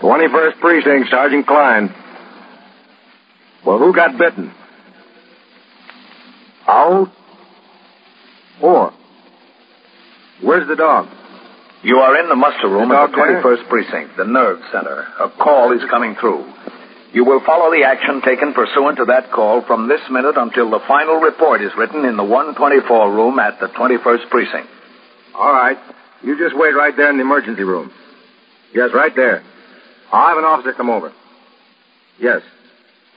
21st Precinct, Sergeant Klein. Well, who got bitten? Owl? 4. Where's the dog? You are in the muster room at the 21st Precinct, the nerve center. A call is coming through. You will follow the action taken pursuant to that call from this minute until the final report is written in the 124 room at the 21st Precinct. All right. You just wait right there in the emergency room. Yes, right there. I'll have an officer come over. Yes.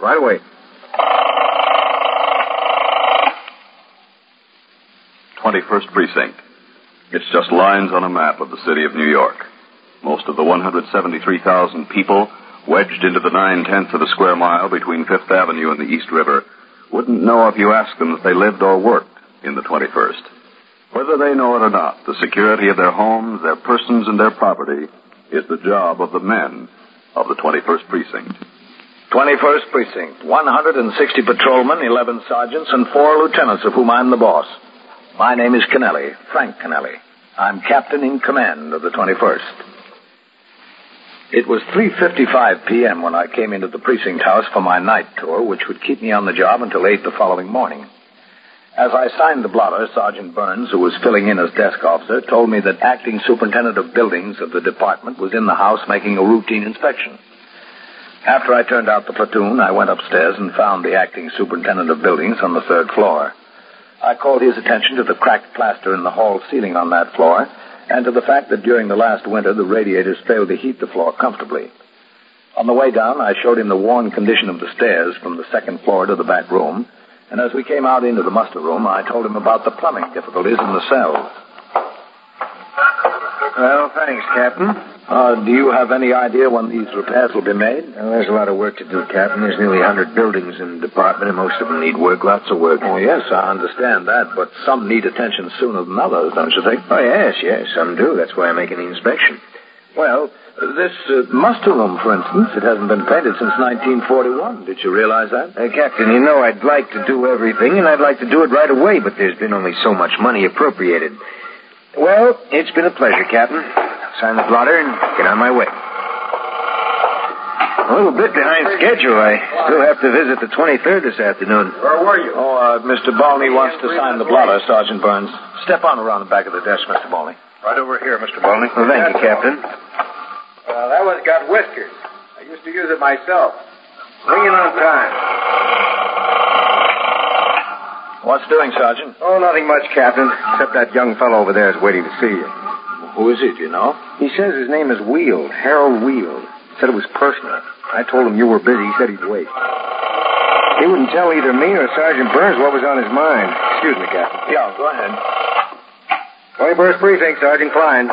Right away. 21st Precinct. It's just lines on a map of the city of New York. Most of the 173,000 people wedged into the 9/10 of a square mile between Fifth Avenue and the East River wouldn't know if you asked them if they lived or worked in the 21st. Whether they know it or not, the security of their homes, their persons, and their property is the job of the men of the 21st Precinct. 21st Precinct, 160 patrolmen, 11 sergeants, and 4 lieutenants, of whom I'm the boss. My name is Kennelly, Frank Kennelly. I'm captain in command of the 21st. It was 3:55 p.m. when I came into the precinct house for my night tour, which would keep me on the job until 8 the following morning. As I signed the blotter, Sergeant Burns, who was filling in as desk officer, told me that acting superintendent of buildings of the department was in the house making a routine inspection. After I turned out the platoon, I went upstairs and found the acting superintendent of buildings on the 3rd floor. I called his attention to the cracked plaster in the hall ceiling on that floor and to the fact that during the last winter the radiators failed to heat the floor comfortably. On the way down, I showed him the worn condition of the stairs from the 2nd floor to the back room, and as we came out into the muster room, I told him about the plumbing difficulties in the cells. Well, thanks, Captain. Do you have any idea when these repairs will be made? Well, there's a lot of work to do, Captain. There's nearly 100 buildings in the department, and most of them need work, lots of work. Oh, yes, I understand that, but some need attention sooner than others, don't you think? Oh, yes, some do. That's why I'm making the inspection. Well, this muster room, for instance, it hasn't been painted since 1941. Did you realize that? Captain, you know I'd like to do everything, and I'd like to do it right away, but there's been only so much money appropriated. Well, it's been a pleasure, Captain. Sign the blotter and get on my way. A little bit behind schedule. I still have to visit the 23rd this afternoon. Where were you? Mr. Balney wants to sign the blotter, Sergeant Burns. Step on around the back of the desk, Mr. Balney. Right over here, Mr. Balney. Well, thank you, Captain. Well, that one's got whiskers. I used to use it myself. Bring it on time. What's doing, Sergeant? Oh, nothing much, Captain, except that young fellow over there is waiting to see you. Who is he, do you know? He says his name is Weald, Harold Weald. Said it was personal. I told him you were busy. He said he'd wait. He wouldn't tell either me or Sergeant Burns what was on his mind. Excuse me, Captain. Yeah, go ahead. 21st Precinct, Sergeant Klein.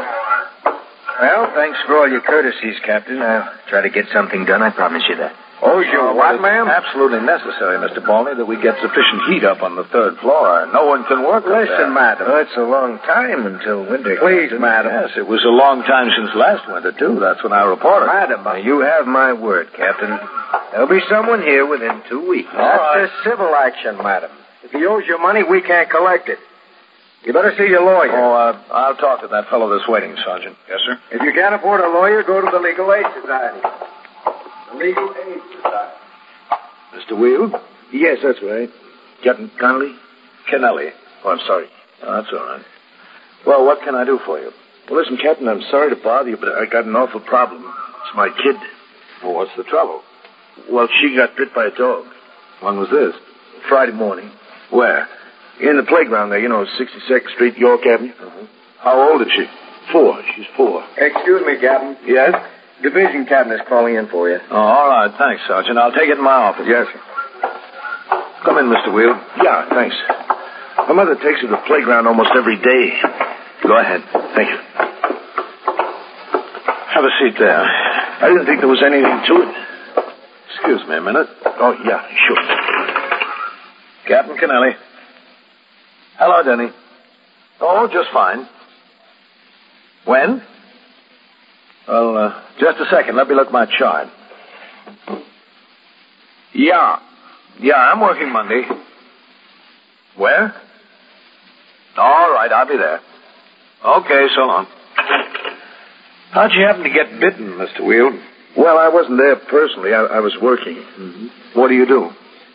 Well, thanks for all your courtesies, Captain. I'll try to get something done, I promise you that. Oh, sure. What, ma'am? Absolutely necessary, Mr. Balney, that we get sufficient heat up on the 3rd floor. No one can work up there. Listen, madam. Oh, it's a long time until winter. Please, madam. Yes, it was a long time since last winter, too. That's when I reported. Madam, you have my word, Captain. There'll be someone here within 2 weeks. That's a civil action, madam. If he owes you money, we can't collect it. You better see your lawyer. I'll talk to that fellow that's waiting, Sergeant. Yes, sir. If you can't afford a lawyer, go to the Legal Aid Society. The Legal Aid Society. Mr. Weald? Yes, that's right. Captain Kennelly? Kennelly. Oh, I'm sorry. Oh, that's all right. Well, what can I do for you? Well, listen, Captain, I'm sorry to bother you, but I got an awful problem. It's my kid. Well, what's the trouble? Well, she got bit by a dog. When was this? Friday morning. Where? In the playground there, 62nd Street, York Avenue. Mm-hmm. How old is she? 4. She's 4. Excuse me, Captain. Yes? Division Captain is calling in for you. Oh, all right. Thanks, Sergeant. I'll take it in my office. Yes, sir. Come in, Mr. Weald. Yeah, thanks. My mother takes her to the playground almost every day. Go ahead. Thank you. Have a seat there. I didn't think there was anything to it. Excuse me a minute. Oh, yeah, sure. Captain Kennelly. Hello, Denny. Oh, just fine. When? Well, just a second. Let me look at my chart. Yeah, I'm working Monday. Where? All right, I'll be there. Okay, so long. How'd you happen to get bitten, Mr. Weald? Well, I wasn't there personally. I was working. Mm-hmm. What do you do?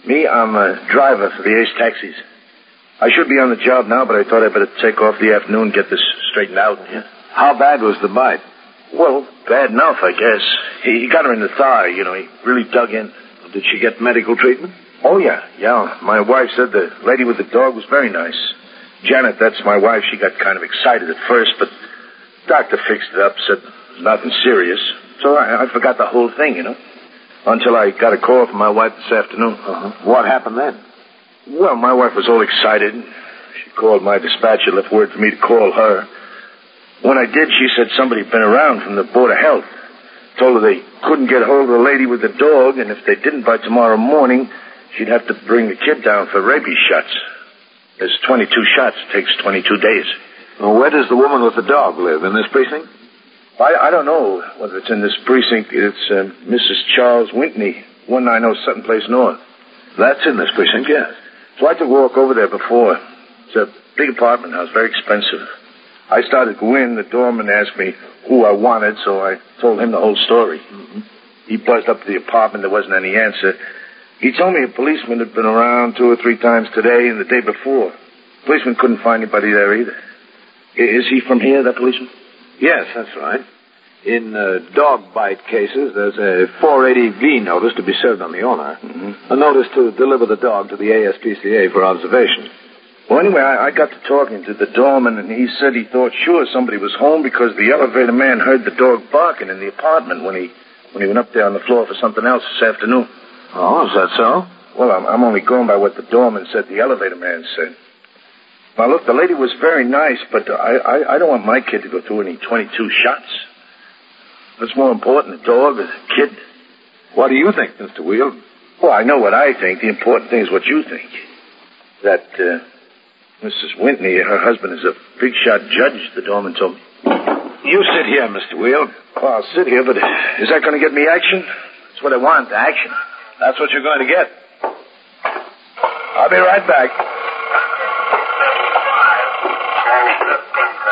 Me, I'm a driver for the Ace Taxis. I should be on the job now, but I thought I'd better take off the afternoon and get this straightened out. Yeah. How bad was the bite? Well, bad enough, I guess. He got her in the thigh, He really dug in. Did she get medical treatment? Oh, yeah. My wife said the lady with the dog was very nice. Janet, that's my wife. She got kind of excited at first, but doctor fixed it up, said nothing serious. So I forgot the whole thing, until I got a call from my wife this afternoon. What happened then? Well, my wife was all excited. She called my dispatcher, left word for me to call her. When I did, she said somebody had been around from the Board of Health. Told her they couldn't get hold of the lady with the dog, and if they didn't by tomorrow morning, she'd have to bring the kid down for rabies shots. There's 22 shots. It takes 22 days. Well, where does the woman with the dog live? In this precinct? I don't know whether it's in this precinct. It's Mrs. Charles Whitney, 190 Sutton Place North. That's in this precinct, yes. So I took a walk over there before. It's a big apartment house, very expensive. I started to go in. The doorman asked me who I wanted, so I told him the whole story. Mm-hmm. He buzzed up to the apartment. There wasn't any answer. He told me a policeman had been around 2 or 3 times today and the day before. The policeman couldn't find anybody there either. Is he from here, that policeman? Yes, that's right. In dog bite cases, there's a 480V notice to be served on the owner. Mm-hmm. A notice to deliver the dog to the ASPCA for observation. Well, anyway, I got to talking to the doorman, and he said he thought sure somebody was home because the elevator man heard the dog barking in the apartment when he went up there on the floor for something else this afternoon. Oh, is that so? Well, I'm only going by what the doorman said the elevator man said. Now, look, the lady was very nice, but I don't want my kid to go through any 22 shots. What's more important, the dog or the kid? What do you think, Mr. Wheel? Well, I know what I think. The important thing is what you think. That, Mrs. Whitney, her husband is a big-shot judge, the doorman told me. You sit here, Mr. Wheel. Well, I'll sit here, but is that going to get me action? That's what I want, action. That's what you're going to get. I'll be right back.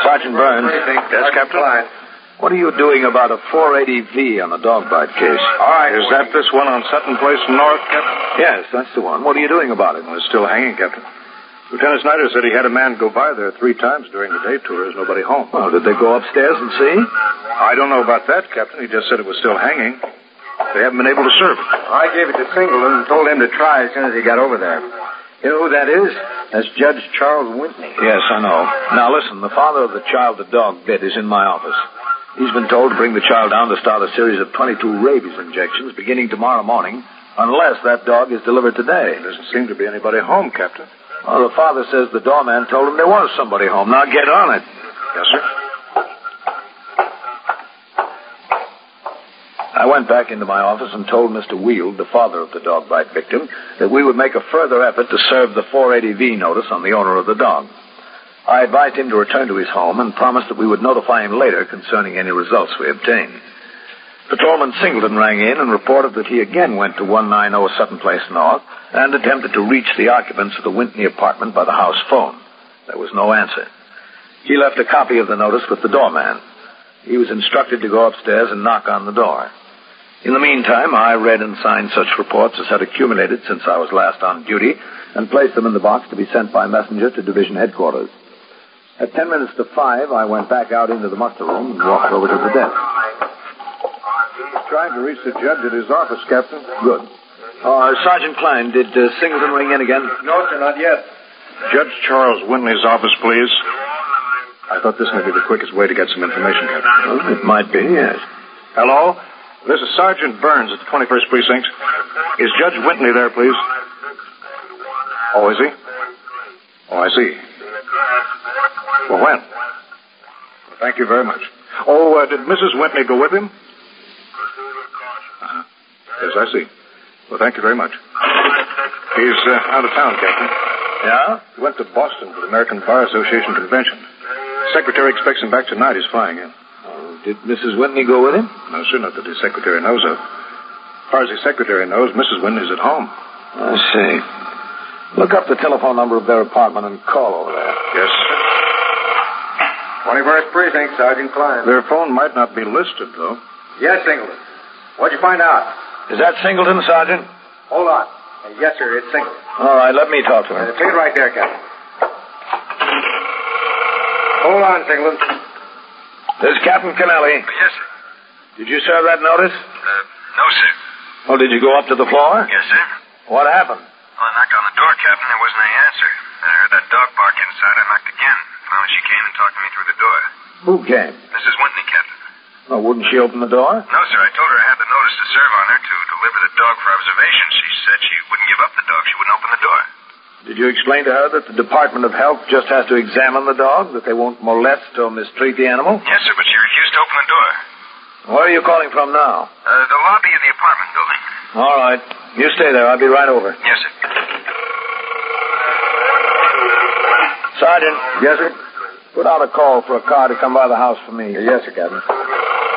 Sergeant Burns. Yes, Captain? What are you doing about a 480V on the dog bite case? All right, is that this one on Sutton Place North, Captain? Yes, that's the one. What are you doing about it? Well, it's still hanging, Captain. Lieutenant Snyder said he had a man go by there 3 times during the day tour. There's nobody home. Well, did they go upstairs and see? I don't know about that, Captain. He just said it was still hanging. They haven't been able to serve it. I gave it to Singleton and told him to try as soon as he got over there. You know who that is? That's Judge Charles Whitney. Yes, I know. Now, listen, the father of the child the dog bit is in my office. He's been told to bring the child down to start a series of 22 rabies injections beginning tomorrow morning, unless that dog is delivered today. There doesn't seem to be anybody home, Captain. Well, the father says the doorman told him there was somebody home. Now, get on it. Yes, sir. I went back into my office and told Mr. Weald, the father of the dog bite victim, that we would make a further effort to serve the 480V notice on the owner of the dog. I advised him to return to his home and promised that we would notify him later concerning any results we obtained. Patrolman Singleton rang in and reported that he again went to 190 Sutton Place North and attempted to reach the occupants of the Whitney apartment by the house phone. There was no answer. He left a copy of the notice with the doorman. He was instructed to go upstairs and knock on the door. In the meantime, I read and signed such reports as had accumulated since I was last on duty and placed them in the box to be sent by messenger to division headquarters. At 5 minutes, I went back out into the muster room and walked over to the desk. He's trying to reach the judge at his office, Captain. Good. Sergeant Klein, did Singleton ring in again? No, sir, not yet. Judge Charles Whitney's office, please. I thought this might be the quickest way to get some information, Captain. Well, it might be, yes. Hello? This is Sergeant Burns at the 21st Precinct. Is Judge Whitney there, please? Oh, is he? Oh, I see. Well, when? Well, thank you very much. Oh, did Mrs. Whitney go with him? Yes, I see. Well, thank you very much. He's out of town, Captain. Yeah? He went to Boston for the American Bar Association convention. Secretary expects him back tonight. He's flying in. Did Mrs. Whitney go with him? No, sir, not that the secretary knows of. As far as the secretary knows, Mrs. Whitney's at home. I see. Look up the telephone number of their apartment and call over there. Yes. 21st Precinct, Sergeant Klein. Their phone might not be listed, though. Yes, Singleton. What'd you find out? Is that Singleton, Sergeant? Hold on. Yes, sir, it's Singleton. All right, let me talk to him. Take it right there, Captain. Hold on, Singleton. This is Captain Kennelly. Yes, sir. Did you serve that notice? No, sir. Oh, did you go up to the floor? Yes, sir. What happened? Well, I knocked on the door, Captain. There wasn't any answer. Then I heard that dog bark inside. I knocked again. Finally, she came and talked to me through the door. Who came? Mrs. Whitney, Captain. Oh, wouldn't she open the door? No, sir. I told her I had the notice to serve on her to deliver the dog for observation. She said she wouldn't give up the dog. She wouldn't open the door. Did you explain to her that the Department of Health just has to examine the dog, that they won't molest or mistreat the animal? Yes, sir, but she refused to open the door. Where are you calling from now? The lobby of the apartment building. All right. You stay there. I'll be right over. Yes, sir. Sergeant. Yes, sir? Put out a call for a car to come by the house for me. Yes, sir, Captain.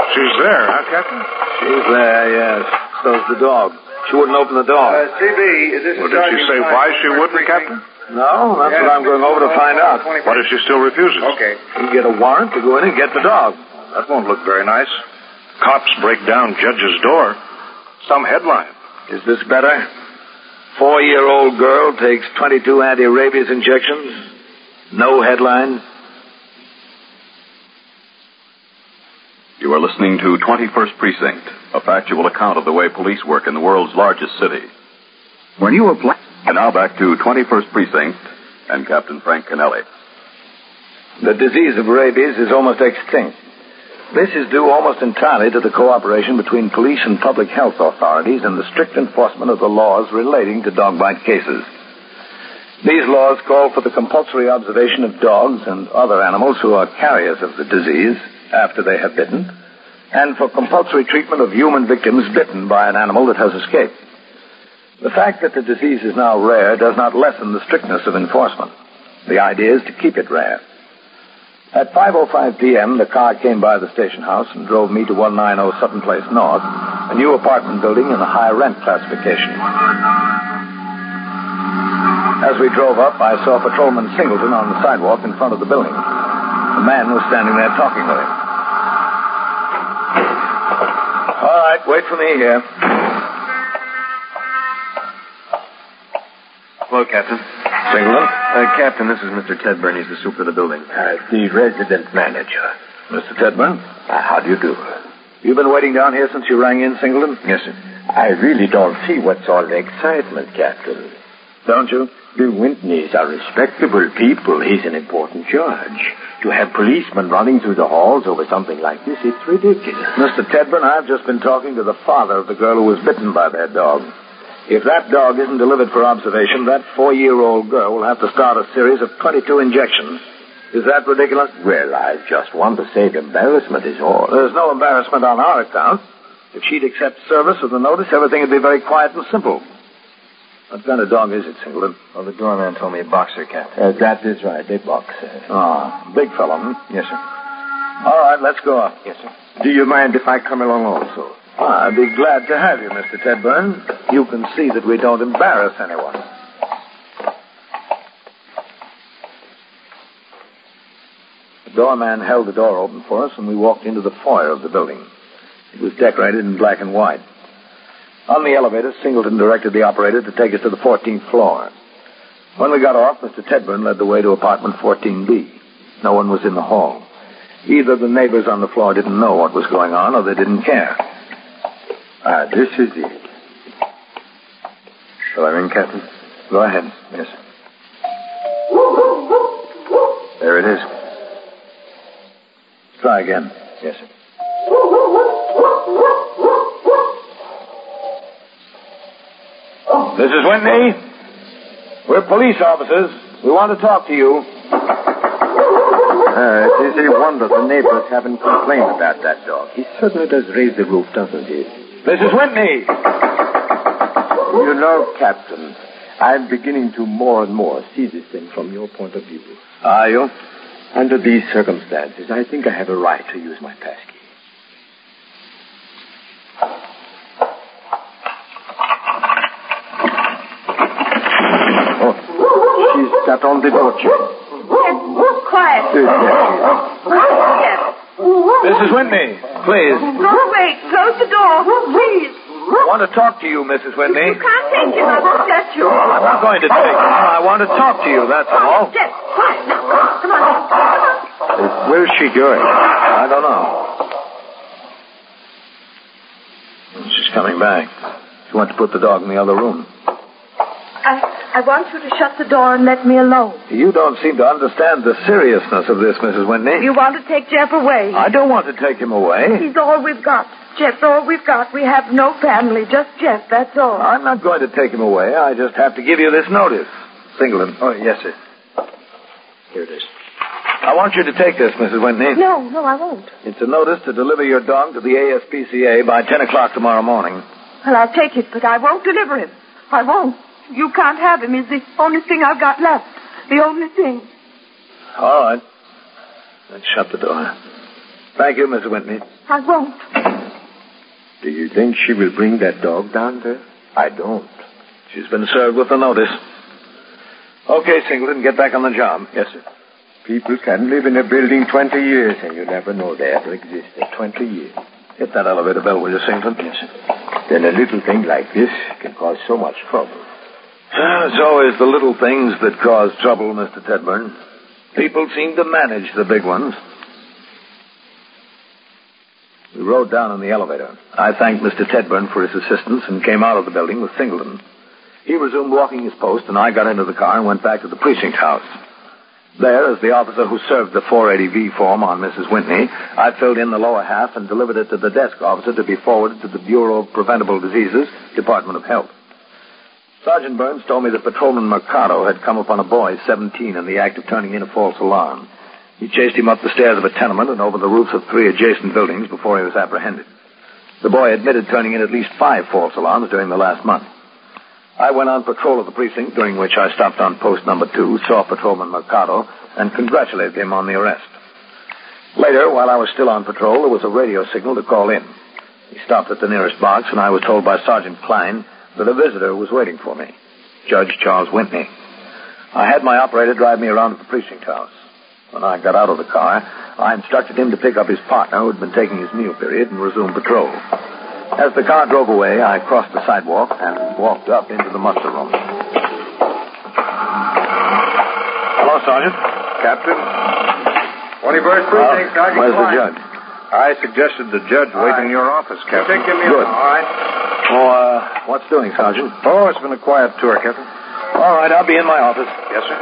She's there, huh, Captain? She's there, yes. So's the dog. She wouldn't open the door. CB, is this Well, did she say why she wouldn't, Captain? No, that's what I'm going over to find out. What if she still refuses? Okay. You get a warrant to go in and get the dog. That won't look very nice. Cops break down judge's door. Some headline. Is this better? 4-year-old girl takes 22 anti-rabies injections. No headline. You are listening to 21st Precinct, a factual account of the way police work in the world's largest city. When you apply... And now back to 21st Precinct and Captain Frank Kennelly. The disease of rabies is almost extinct. This is due almost entirely to the cooperation between police and public health authorities and the strict enforcement of the laws relating to dog bite cases. These laws call for the compulsory observation of dogs and other animals who are carriers of the disease after they have bitten, and for compulsory treatment of human victims bitten by an animal that has escaped. The fact that the disease is now rare does not lessen the strictness of enforcement. The idea is to keep it rare. At 5:05 p.m., the car came by the station house and drove me to 190 Sutton Place North, a new apartment building in the high rent classification. As we drove up, I saw patrolman Singleton on the sidewalk in front of the building. The man was standing there talking with him. All right, wait for me here. Hello, Captain. Singleton? Captain, this is Mr. Tedburn. He's the super of the building. The resident manager. Mr. Tedburn? How do you do? You've been waiting down here since you rang in, Singleton? Yes, sir. I really don't see what's all the excitement, Captain. Don't you? The Whitneys are respectable people. He's an important judge. To have policemen running through the halls over something like this, it's ridiculous. Mr. Tedburn, I've just been talking to the father of the girl who was bitten by that dog. If that dog isn't delivered for observation, that 4-year-old girl will have to start a series of 22 injections. Is that ridiculous? Well, I just want to save embarrassment is all. There's no embarrassment on our account. If she'd accept service with the notice, everything would be very quiet and simple. What kind of dog is it, Singleton? Well, the doorman told me a boxer, Captain. That is right, a boxer. Ah, big fellow, Yes, sir. All right, let's go up. Yes, sir. Do you mind if I come along also? I'd be glad to have you, Mr. Tedburn. You can see that we don't embarrass anyone. The doorman held the door open for us, and we walked into the foyer of the building. It was decorated in black and white. On the elevator, Singleton directed the operator to take us to the 14th floor. When we got off, Mr. Tedburn led the way to apartment 14B. No one was in the hall. Either the neighbors on the floor didn't know what was going on, or they didn't care. This is it. Shall I ring, Captain? Go ahead. Yes, sir. There it is. Try again. Yes, sir. Mrs. Whitney, we're police officers. We want to talk to you. It is a wonder the neighbors haven't complained about that dog. He certainly does raise the roof, doesn't he? Mrs. Whitney! You know, Captain, I'm beginning to more and more see this thing from your point of view. Are you? Under these circumstances, I think I have a right to use my passkey. Oh, she's got on the door chain. Quiet. Yes. Yes. Miss Mrs. Whitney, please. Go away. Close the door. Please. I want to talk to you, Mrs. Whitney. You can't take him. I won't let you. I'm not going to take him. I want to talk to you, that's all. Jeff, quiet now. Come on. Where's she going? I don't know. She's coming back. She went to put the dog in the other room. I want you to shut the door and let me alone. You don't seem to understand the seriousness of this, Mrs. Whitney. You want to take Jeff away. I don't want to take him away. He's all we've got. Jeff's all we've got. We have no family, just Jeff, that's all. I'm not going to take him away. I just have to give you this notice. Singleton. Oh, yes, sir. Here it is. I want you to take this, Mrs. Whitney. No, I won't. It's a notice to deliver your dog to the ASPCA by 10 o'clock tomorrow morning. Well, I'll take it, but I won't deliver him. I won't. You can't have him. He's the only thing I've got left. The only thing. All right. Then shut the door. Thank you, Mrs. Whitney. I won't. Do you think she will bring that dog down there? I don't. She's been served with the notice. Okay, Singleton, get back on the job. Yes, sir. People can live in a building 20 years, and you never know they ever existed. 20 years. Hit that elevator bell, will you, Singleton? Yes, sir. Then a little thing like this can cause so much trouble. It's always the little things that cause trouble, Mr. Tedburn. People seem to manage the big ones. We rode down in the elevator. I thanked Mr. Tedburn for his assistance and came out of the building with Singleton. He resumed walking his post, and I got into the car and went back to the precinct house. There, as the officer who served the 480V form on Mrs. Whitney, I filled in the lower half and delivered it to the desk officer to be forwarded to the Bureau of Preventable Diseases, Department of Health. Sergeant Burns told me that Patrolman Mercado had come upon a boy, 17, in the act of turning in a false alarm. He chased him up the stairs of a tenement and over the roofs of 3 adjacent buildings before he was apprehended. The boy admitted turning in at least 5 false alarms during the last month. I went on patrol of the precinct, during which I stopped on post number 2, saw Patrolman Mercado, and congratulated him on the arrest. Later, while I was still on patrol, there was a radio signal to call in. He stopped at the nearest box, and I was told by Sergeant Klein that a visitor was waiting for me, Judge Charles Whitney. I had my operator drive me around to the precinct house. When I got out of the car, I instructed him to pick up his partner, who had been taking his meal period, and resume patrol. As the car drove away, I crossed the sidewalk and walked up into the muster room. Hello, Sergeant. Captain. 21st Precinct, Sergeant Where's the Klein. judge? I suggested the judge wait in your office, Captain. Good. All right. Oh, what's doing, Sergeant? Oh, it's been a quiet tour, Captain. All right, I'll be in my office. Yes, sir.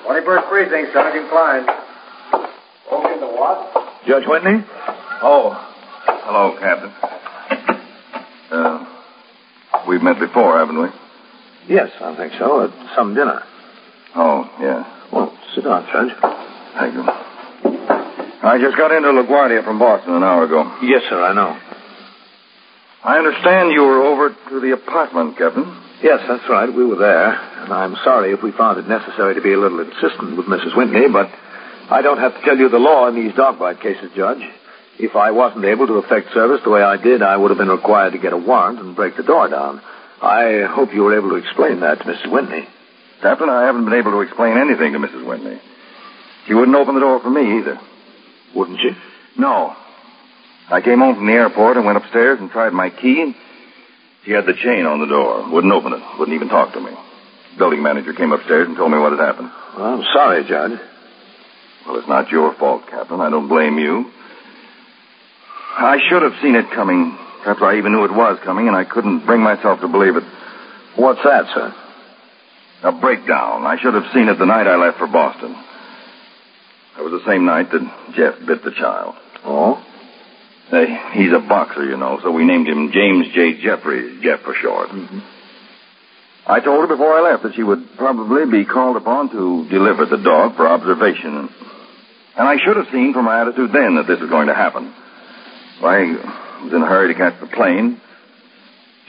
21st Precinct, Sergeant Klein. Open the what? Judge Whitney? Oh, hello, Captain. We've met before, haven't we? Yes, I think so, at some dinner. Oh, yeah. Well, sit down, Judge. Thank you. I just got into LaGuardia from Boston an hour ago. Yes, sir, I know. I understand you were over to the apartment, Captain. Yes, that's right. We were there. And I'm sorry if we found it necessary to be a little insistent with Mrs. Whitney, but I don't have to tell you the law in these dog bite cases, Judge. If I wasn't able to effect service the way I did, I would have been required to get a warrant and break the door down. I hope you were able to explain that to Mrs. Whitney. Captain, I haven't been able to explain anything to Mrs. Whitney. She wouldn't open the door for me either. Wouldn't she? No. I came home from the airport and went upstairs and tried my key, and she had the chain on the door. Wouldn't open it. Wouldn't even talk to me. Building manager came upstairs and told me what had happened. Well, I'm sorry, Judge. Well, it's not your fault, Captain. I don't blame you. I should have seen it coming. Perhaps I even knew it was coming, and I couldn't bring myself to believe it. What's that, sir? A breakdown. I should have seen it the night I left for Boston. It was the same night that Jeff bit the child. Oh? He's a boxer, you know, so we named him James J. Jeffries, Jeff for short. Mm-hmm. I told her before I left that she would probably be called upon to deliver the dog for observation. And I should have seen from my attitude then that this was going to happen. I was in a hurry to catch the plane.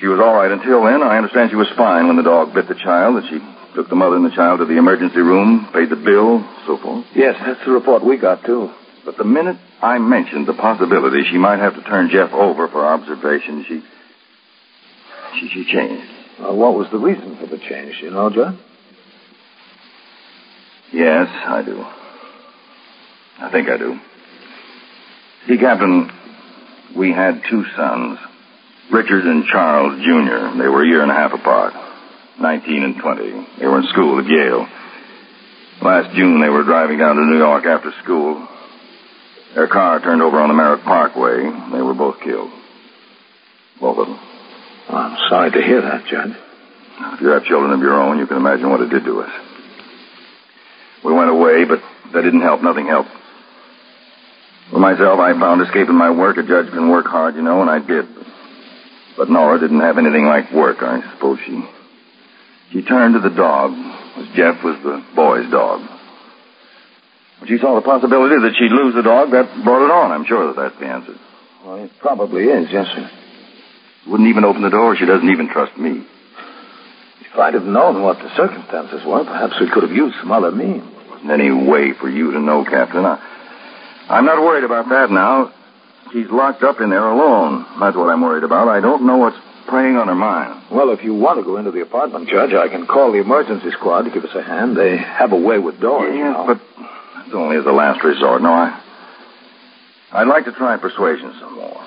She was all right until then. I understand she was fine when the dog bit the child, that she took the mother and the child to the emergency room, paid the bill, so forth. Yes, that's the report we got, too. But the minute I mentioned the possibility she might have to turn Jeff over for observation, she changed. What was the reason for the change, you know, Judge? Yes, I do. I think I do. See, Captain, we had two sons, Richard and Charles, Jr. They were a year and a half apart, 19 and 20. They were in school at Yale. Last June, they were driving down to New York after school. Their car turned over on the Merritt Parkway. They were both killed. Both of them. Well, I'm sorry to hear that, Judge. If you have children of your own, you can imagine what it did to us. We went away, but that didn't help. Nothing helped. For myself, I found escaping my work. A judge can work hard, and I did. But Nora didn't have anything like work. I suppose she turned to the dog. Jeff was the boy's dog. When she saw the possibility that she'd lose the dog, that brought it on. I'm sure that's the answer. Well, it probably is, yes, sir. She wouldn't even open the door. She doesn't even trust me. If I'd have known what the circumstances were, perhaps we could have used some other means. There wasn't any way for you to know, Captain. I'm not worried about that now. She's locked up in there alone. That's what I'm worried about. I don't know what's preying on her mind. Well, if you want to go into the apartment, Judge, I can call the emergency squad to give us a hand. They have a way with doors. Yes, but it's only as a last resort. No, I'd like to try persuasion some more.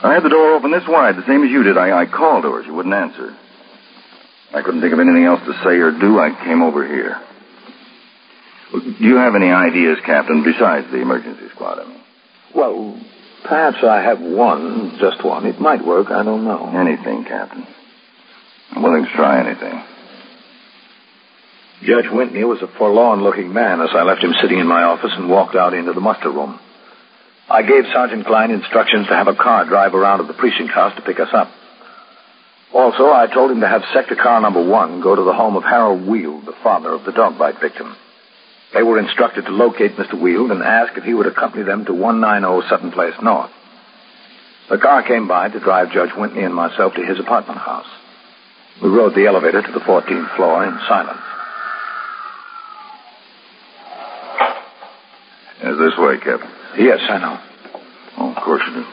I had the door open this wide, the same as you did. I called to her. She wouldn't answer. I couldn't think of anything else to say or do. I came over here. Well, do you have any ideas, Captain, besides the emergency squad, I mean? Well, perhaps I have one, just one. It might work. I don't know. Anything, Captain. I'm willing to try anything. Judge Whitney was a forlorn-looking man as I left him sitting in my office and walked out into the muster room. I gave Sergeant Klein instructions to have a car drive around to the precinct house to pick us up. Also, I told him to have sector car number 1 go to the home of Harold Weald, the father of the dog bite victim. They were instructed to locate Mr. Weald and ask if he would accompany them to 190 Sutton Place North. The car came by to drive Judge Whitney and myself to his apartment house. We rode the elevator to the 14th floor in silence. Is this way, Captain? Yes, I know. Oh, of course you do.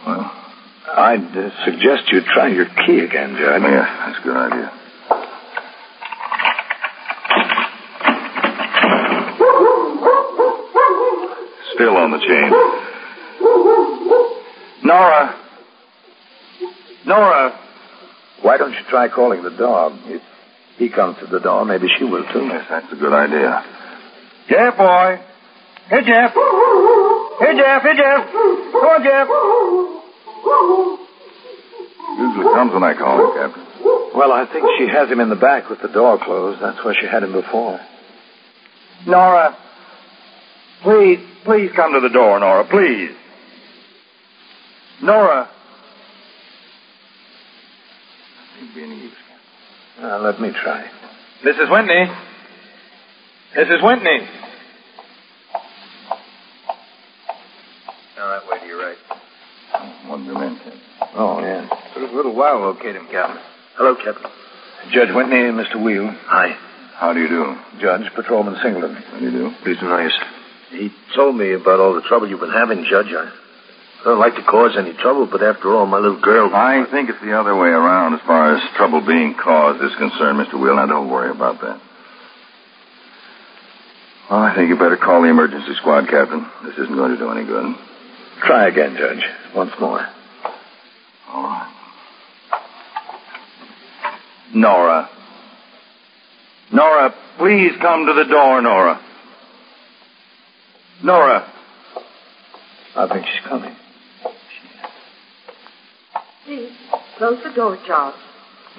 Well, I'd suggest you try your key again, Judge. Yeah, that's a good idea. Still on the chain. Nora! Nora! Why don't you try calling the dog? If he comes to the door, maybe she will, too. Yes, that's a good idea. Jeff, boy! Hey, Jeff! Hey, Jeff! Hey, Jeff! Come on, Jeff! Usually comes when I call him, Captain. Well, I think she has him in the back with the door closed. That's where she had him before. Nora! Please come to the door, Nora, please. Nora! Let me try. Mrs. Whitney. Mrs. Whitney. Now, that way to your right. One of your men, Captain. Oh, yeah. Took a little while to locate him, Captain. Hello, Captain. Judge Whitney and Mr. Weald. Hi. How do you do? Judge, Patrolman Singleton. How do you do? Pleased to know you, sir. He told me about all the trouble you've been having, Judge. I don't like to cause any trouble, but after all, my little girl... I think it's the other way around as far as trouble being caused is concerned, Mr. Weald. Now, don't worry about that. Well, I think you better call the emergency squad, Captain. This isn't going to do any good. Try again, Judge. Once more. All right. Nora. Nora, please come to the door, Nora. Nora. I think she's coming. Please, close the door, Charles.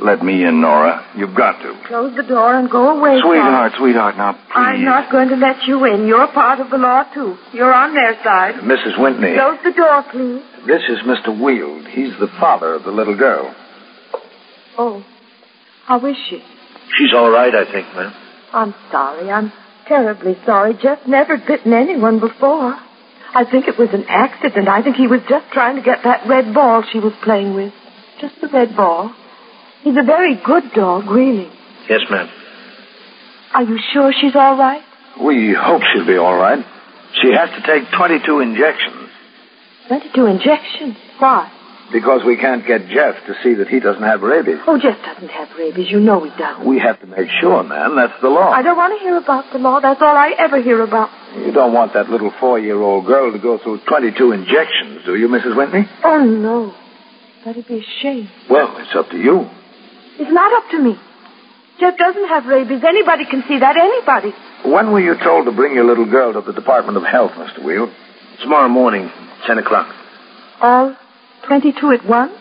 Let me in, Nora. You've got to. Close the door and go away, Charles. Sweetheart, now, please. I'm not going to let you in. You're part of the law, too. You're on their side. Mrs. Whitney. Close the door, please. This is Mr. Weald. He's the father of the little girl. Oh, how is she? She's all right, I think, ma'am. I'm sorry. I'm terribly sorry. Jeff never bitten anyone before. I think it was an accident. I think he was just trying to get that red ball she was playing with. Just the red ball. He's a very good dog, really. Yes, ma'am. Are you sure she's all right? We hope she'll be all right. She has to take 22 injections. 22 injections? Why? Because we can't get Jeff to see that he doesn't have rabies. Oh, Jeff doesn't have rabies. You know he doesn't. We have to make sure, ma'am. That's the law. I don't want to hear about the law. That's all I ever hear about. You don't want that little 4-year-old girl to go through 22 injections, do you, Mrs. Whitney? Oh, no. That'd be a shame. Well, it's up to you. It's not up to me. Jeff doesn't have rabies. Anybody can see that. Anybody. When were you told to bring your little girl to the Department of Health, Mr. Wheel? Tomorrow morning, 10 o'clock. All 22 at once?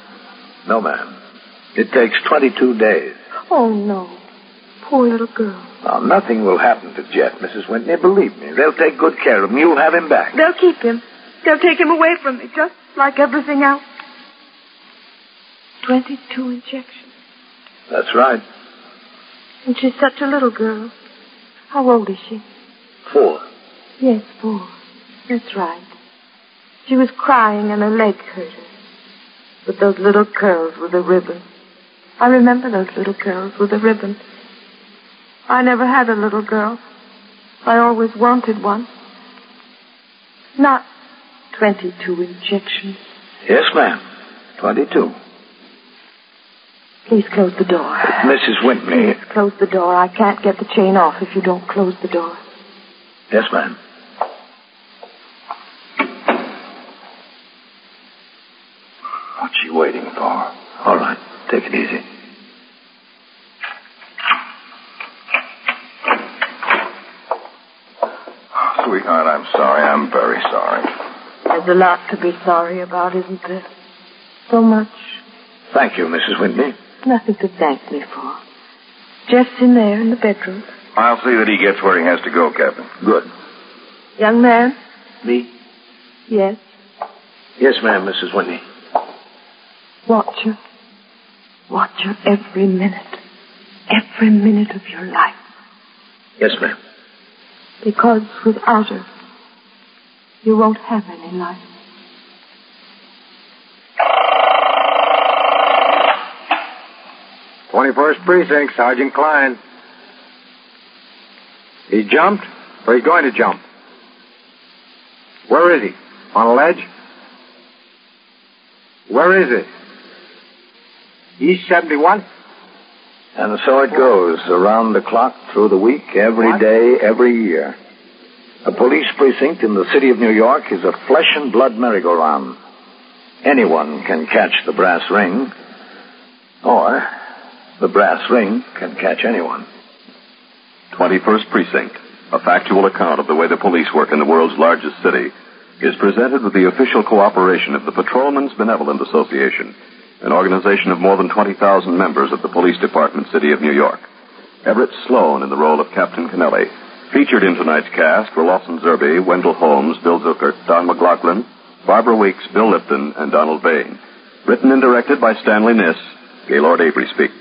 No, ma'am. It takes 22 days. Oh, no. Poor little girl. Now, nothing will happen to Jeff, Mrs. Whitney. Believe me. They'll take good care of him. You'll have him back. They'll keep him. They'll take him away from me, just like everything else. 22 injections. That's right. And she's such a little girl. How old is she? 4. Yes, 4. That's right. She was crying and her leg hurt her. With those little curls with a ribbon. I remember those little curls with a ribbon. I never had a little girl. I always wanted one. Not 22 injections. Yes, ma'am. 22. Please close the door. Mrs. Whitney. Please close the door. I can't get the chain off if you don't close the door. Yes, ma'am. What's she waiting for? All right. Take it easy. Sweetheart, I'm sorry. I'm very sorry. There's a lot to be sorry about, isn't there? So much. Thank you, Mrs. Whitney. Nothing to thank me for. Jeff's in there in the bedroom. I'll see that he gets where he has to go, Captain. Good. Young man? Me? Yes. Yes, ma'am, Mrs. Whitney. Watch her. Watch her every minute. Every minute of your life. Yes, ma'am. Because without her, you won't have any life. "21st Precinct, Sergeant Klein. He jumped, or he's going to jump? Where is he? On a ledge? Where is it? East 71? And so it goes, around the clock, through the week, every day, every year. A police precinct in the city of New York is a flesh and blood merry-go-round. Anyone can catch the brass ring, or the brass ring can catch anyone. 21st Precinct, a factual account of the way the police work in the world's largest city, is presented with the official cooperation of the Patrolmen's Benevolent Association, an organization of more than 20,000 members of the Police Department, City of New York. Everett Sloan in the role of Captain Kennelly. Featured in tonight's cast were Lawson Zerbe, Wendell Holmes, Bill Zuckert, Don McLaughlin, Barbara Weeks, Bill Lipton, and Donald Bain. Written and directed by Stanley Niss. Gaylord Avery speaks.